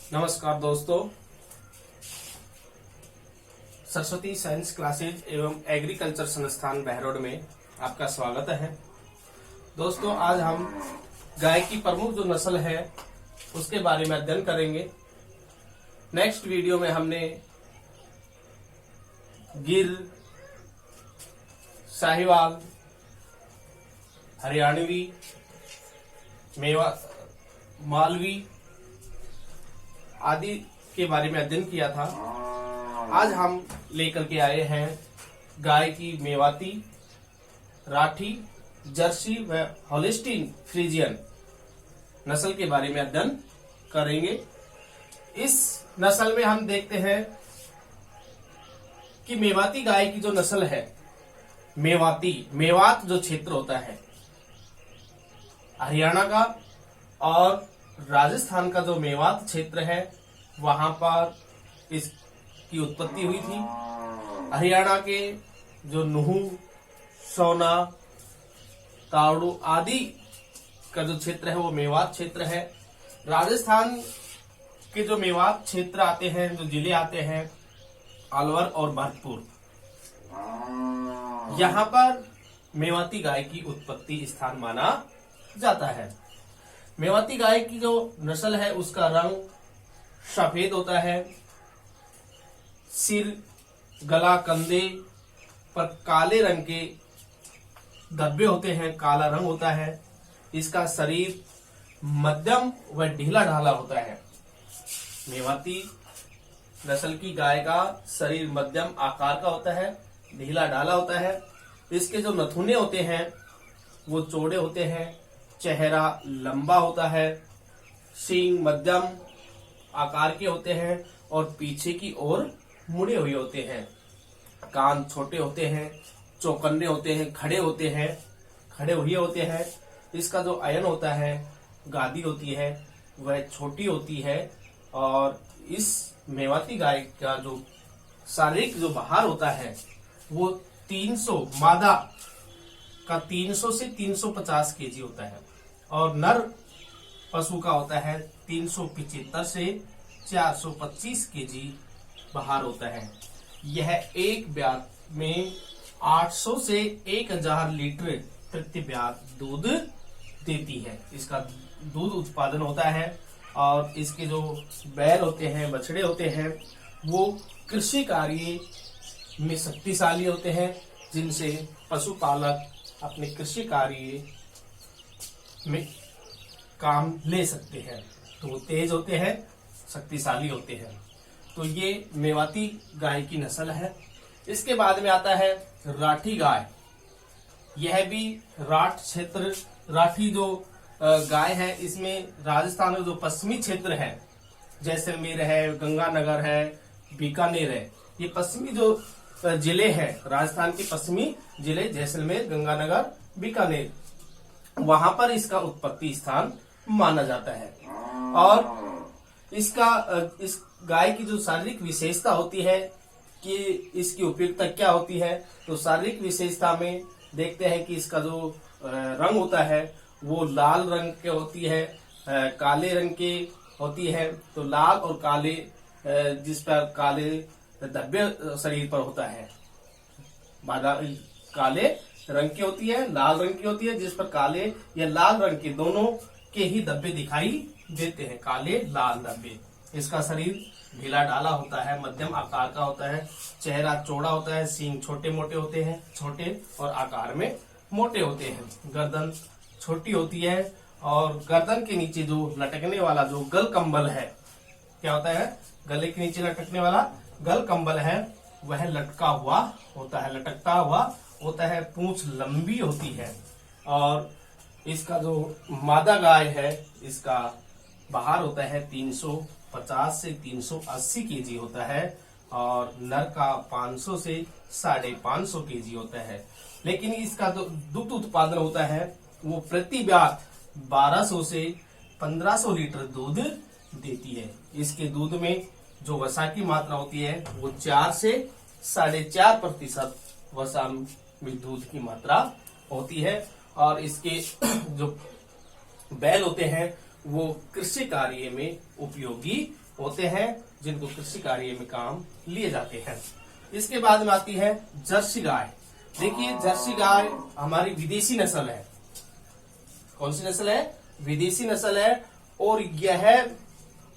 नमस्कार दोस्तों, Saraswati science classes एवं एग्रीकल्चर संस्थान बहरोड में आपका स्वागत है। दोस्तों, आज हम गाय की प्रमुख जो नस्ल है उसके बारे में अध्ययन करेंगे। नेक्स्ट वीडियो में हमने गिर, साहिवाल, हरियाणवी, मेवा, मालवी आदि के बारे में अध्ययन किया था। आज हम लेकर के आए हैं गाय की मेवाती, राठी, जर्सी व होलिस्टीन फ्रीजियन नस्ल के बारे में अध्ययन करेंगे। इस नस्ल में हम देखते हैं कि मेवाती गाय की जो नस्ल है, मेवात जो क्षेत्र होता है हरियाणा का और राजस्थान का जो मेवात क्षेत्र है वहां पर इसकी उत्पत्ति हुई थी। हरियाणा के जो नुहू, सोना, तावड़ू आदि का जो क्षेत्र है वो मेवात क्षेत्र है। राजस्थान के जो मेवात क्षेत्र आते हैं, जो जिले आते हैं, अलवर और भरतपुर, यहाँ पर मेवाती गाय की उत्पत्ति स्थान माना जाता है। मेवाती गाय की जो नस्ल है उसका रंग सफेद होता है। सिर, गला, कंधे पर काले रंग के धब्बे होते हैं, काला रंग होता है। इसका शरीर मध्यम व ढीला ढाला होता है। मेवाती नस्ल की गाय का शरीर मध्यम आकार का होता है, ढीला ढाला होता है। इसके जो नथुने होते हैं वो चौड़े होते हैं, चेहरा लंबा होता है, सींग मध्यम आकार के होते हैं और पीछे की ओर मुड़े हुए होते हैं। कान छोटे होते हैं, चौकन्ने होते हैं, खड़े हुए होते हैं। इसका जो अयन होता है, गादी होती है, वह छोटी होती है। और इस मेवाती गाय का जो शारीरिक जो भार होता है वो 300 मादा का 300 से 350 केजी होता है और नर पशु का होता है 375 से 425 केजी भार होता है। यह एक ब्यात में 800 से 1000 लीटर प्रति ब्यात दूध देती है। इसका दूध उत्पादन होता है और इसके जो बैल होते हैं, बछड़े होते हैं, वो कृषि कार्य में शक्तिशाली होते हैं, जिनसे पशुपालक अपने कृषि कार्य में काम ले सकते हैं। तो वो तेज होते हैं, शक्तिशाली होते हैं। तो ये मेवाती गाय की नस्ल है। इसके बाद में आता है राठी गाय। यह भी राठ क्षेत्र, राठी जो गाय है, इसमें राजस्थान का जो पश्चिमी क्षेत्र है, जैसलमेर है, गंगानगर है, बीकानेर है, ये पश्चिमी जो जिले हैं, राजस्थान के पश्चिमी जिले जैसलमेर, गंगानगर, बीकानेर, वहां पर इसका उत्पत्ति स्थान माना जाता है। और इस गाय की जो शारीरिक विशेषता होती है कि इसकी उपयुक्तता क्या होती है, तो शारीरिक विशेषता में देखते हैं कि इसका जो रंग होता है वो लाल रंग के होती है, काले रंग की होती है। तो लाल और काले, जिस पर काले धब्बे शरीर पर होता है, काले रंग की होती है, लाल रंग की होती है, जिस पर काले या लाल रंग के दोनों के ही धब्बे दिखाई देते हैं, काले लाल धब्बे। इसका शरीर ढीला ढाला होता है, मध्यम आकार का होता है, चेहरा चौड़ा होता है, सींग छोटे मोटे होते हैं, छोटे और आकार में मोटे होते हैं। गर्दन छोटी होती है और गर्दन के नीचे जो लटकने वाला जो गल कंबल है, क्या होता है, गले के नीचे लटकने वाला गल कंबल है, वह लटका हुआ होता है, लटकता हुआ होता है। पूंछ लंबी होती है और इसका जो मादा गाय है, इसका भार होता है 350 से 380 केजी होता है और नर का 500 से 550 केजी होता है। लेकिन इसका जो दुग्ध उत्पादन होता है वो प्रति ब्यात 1200 से 1500 लीटर दूध देती है। इसके दूध में जो वसा की मात्रा होती है वो 4 से 4.5% वसा में दूध की मात्रा होती है। और इसके जो बैल होते हैं वो कृषि कार्य में उपयोगी होते हैं जिनको कृषि कार्य में काम लिए जाते हैं। इसके बाद में आती है जर्सी गाय। देखिए जर्सी गाय हमारी विदेशी नस्ल है। कौन सी नस्ल है? विदेशी नस्ल है और यह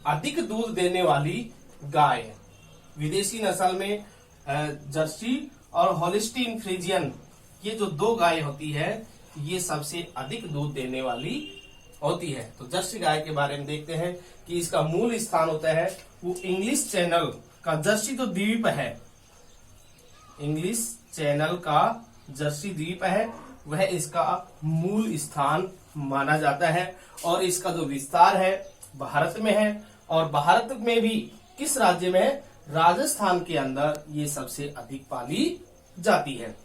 अधिक दूध देने वाली गाय है। विदेशी नस्ल में जर्सी और होलिस्टीन फ्रीजियन, ये जो दो गाय होती है ये सबसे अधिक दूध देने वाली होती है। तो जर्सी गाय के बारे में देखते हैं कि इसका मूल स्थान होता है वो इंग्लिश चैनल का जर्सी जो द्वीप है, इंग्लिश चैनल का जर्सी द्वीप है, वह इसका मूल स्थान माना जाता है। और इसका जो विस्तार है भारत में है, और भारत में भी किस राज्य में है? राजस्थान के अंदर ये सबसे अधिक पाली जाती है।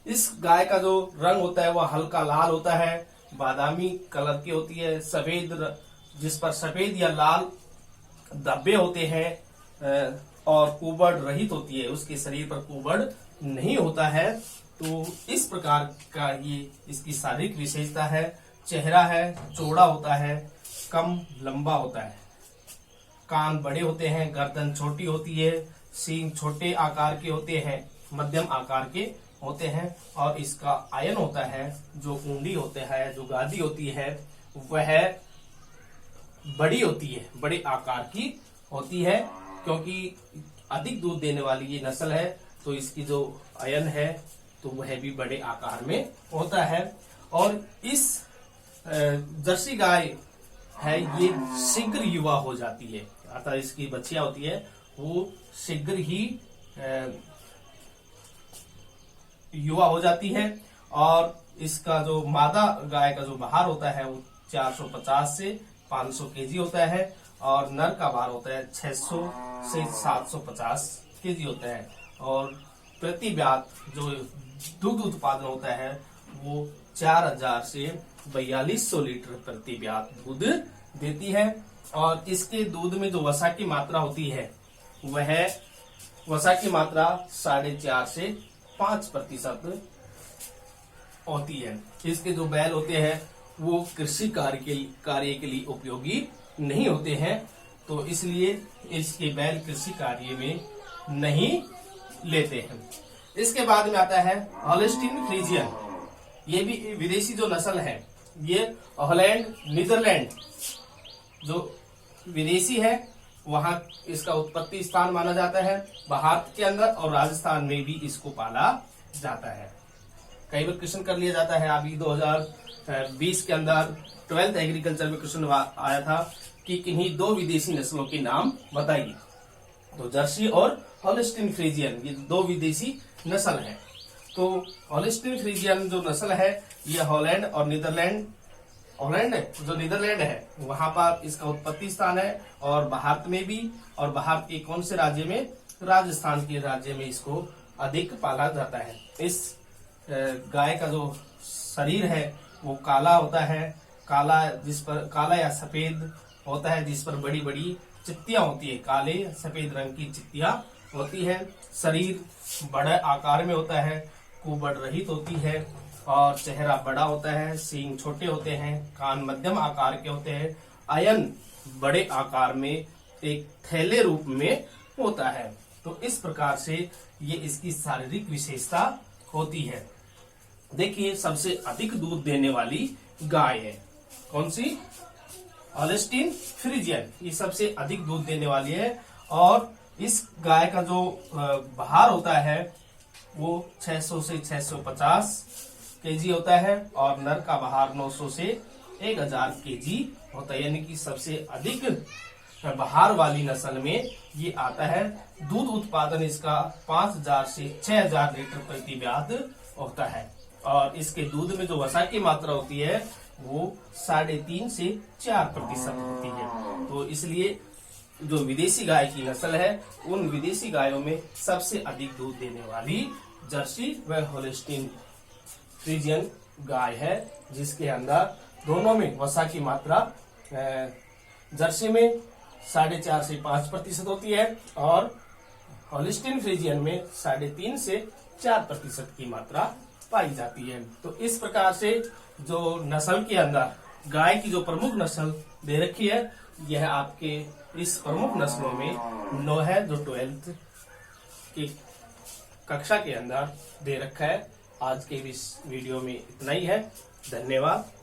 इस गाय का जो रंग होता है वह हल्का लाल होता है, बादामी कलर की होती है, सफेद, जिस पर सफेद या लाल धब्बे होते हैं और कुबड़ रहित होती है, उसके शरीर पर कुबड़ नहीं होता है। तो इस प्रकार का ये इसकी शारीरिक विशेषता है। चेहरा है चौड़ा होता है, कम लंबा होता है, कान बड़े होते हैं, गर्दन छोटी होती है, सींग छोटे आकार के होते हैं, मध्यम आकार के होते हैं, और इसका आयन होता है जो ऊंडी होते हैं, जो गादी होती है वह बड़ी होती है, बड़े आकार की होती है। क्योंकि अधिक दूध देने वाली ये नस्ल है तो इसकी जो आयन है तो वह भी बड़े आकार में होता है। और इस जर्सी गाय है ये शीघ्र युवा हो जाती है, अर्थात इसकी बच्चियां होती है वो शीघ्र ही युवा हो जाती है। और इसका जो मादा गाय का जो भार होता है वो 450 से 500 केजी होता है, और नर का भार होता है 600 से 750 केजी होता है। और प्रति ब्यात जो दूध उत्पादन होता है वो 4000 से 4200 लीटर प्रति ब्यात दूध देती है। और इसके दूध में जो वसा की मात्रा होती है वह वसा की मात्रा 4.5 से 5% होती है। इसके जो बैल होते हैं वो कृषि कार्य के लिए उपयोगी नहीं होते हैं, तो इसलिए इसके बैल कृषि कार्य में नहीं लेते हैं। इसके बाद में आता है होलिस्टीन फ्रीजियन। ये भी विदेशी जो नस्ल है, ये हॉलैंड नीदरलैंड जो विदेशी है वहां इसका उत्पत्ति स्थान माना जाता है, भारत के अंदर और राजस्थान में भी इसको पाला जाता है। कई बार क्वेश्चन कर लिया जाता है। अभी 2020 के अंदर 12th एग्रीकल्चर में क्वेश्चन आया था कि किन्हीं दो विदेशी नस्लों के नाम बताइए। तो जर्सी और होलिस्टीन फ्रीजियन ये दो विदेशी नस्ल है। तो होलिस्टीन फ्रीजियन जो नस्ल है ये हॉलैंड और नीदरलैंड, हॉलैंड जो नीदरलैंड है वहां पर इसका उत्पत्ति स्थान है, और भारत में भी, और भारत के कौन से राज्य में? राजस्थान के राज्य में इसको अधिक पाला जाता है। इस गाय का जो शरीर है वो काला होता है, काला या सफेद होता है, जिस पर बड़ी बड़ी चित्तियां होती है, काले सफेद रंग की चित्तियां होती है। शरीर बड़े आकार में होता है, कुबड़ रहित होती है, और चेहरा बड़ा होता है, सींग छोटे होते हैं, कान मध्यम आकार के होते हैं, आयन बड़े आकार में एक थैले रूप में होता है। तो इस प्रकार से ये इसकी शारीरिक विशेषता होती है। देखिए सबसे अधिक दूध देने वाली गाय है कौन सी? होलिस्टीन फ्रीजियन, ये सबसे अधिक दूध देने वाली है। और इस गाय का जो भार होता है वो 600 से 650 केजी होता है, और नर का भार 900 से 1000 केजी होता है, यानी कि सबसे अधिक भार वाली नस्ल में ये आता है। दूध उत्पादन इसका 5000 से 6000 लीटर प्रति ब्यात होता है, और इसके दूध में जो वसा की मात्रा होती है वो 3.5 से 4% होती है। तो इसलिए जो विदेशी गाय की नस्ल है उन विदेशी गायों में सबसे अधिक दूध देने वाली जर्सी व होलिस्टीन फ्रीजियन गाय है, जिसके अंदर दोनों में वसा की मात्रा जर्सी में 4.5 से 5% होती है, और होलिस्टीन फ्रीजियन में 3.5 से 4% की मात्रा पाई जाती है। तो इस प्रकार से जो नस्ल के अंदर गाय की जो प्रमुख नस्ल दे रखी है, यह आपके इस प्रमुख नस्लों में 9 है, जो 12th की कक्षा के अंदर दे रखा है। आज के इस वीडियो में इतना ही है। धन्यवाद।